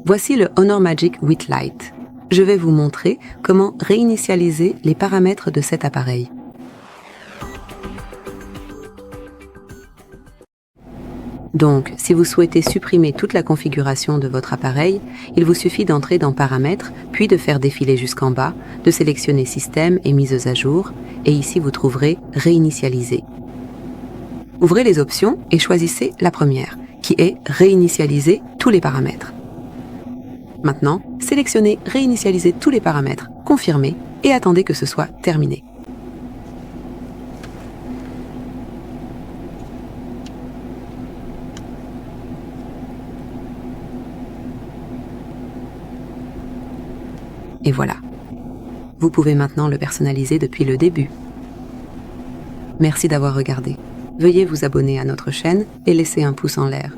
Voici le Honor Magic 8 Lite. Je vais vous montrer comment réinitialiser les paramètres de cet appareil. Donc, si vous souhaitez supprimer toute la configuration de votre appareil, il vous suffit d'entrer dans Paramètres, puis de faire défiler jusqu'en bas, de sélectionner Système et Mises à jour, et ici vous trouverez Réinitialiser. Ouvrez les options et choisissez la première, qui est Réinitialiser tous les paramètres. Maintenant, sélectionnez Réinitialiser tous les paramètres, confirmez et attendez que ce soit terminé. Et voilà. Vous pouvez maintenant le personnaliser depuis le début. Merci d'avoir regardé. Veuillez vous abonner à notre chaîne et laisser un pouce en l'air.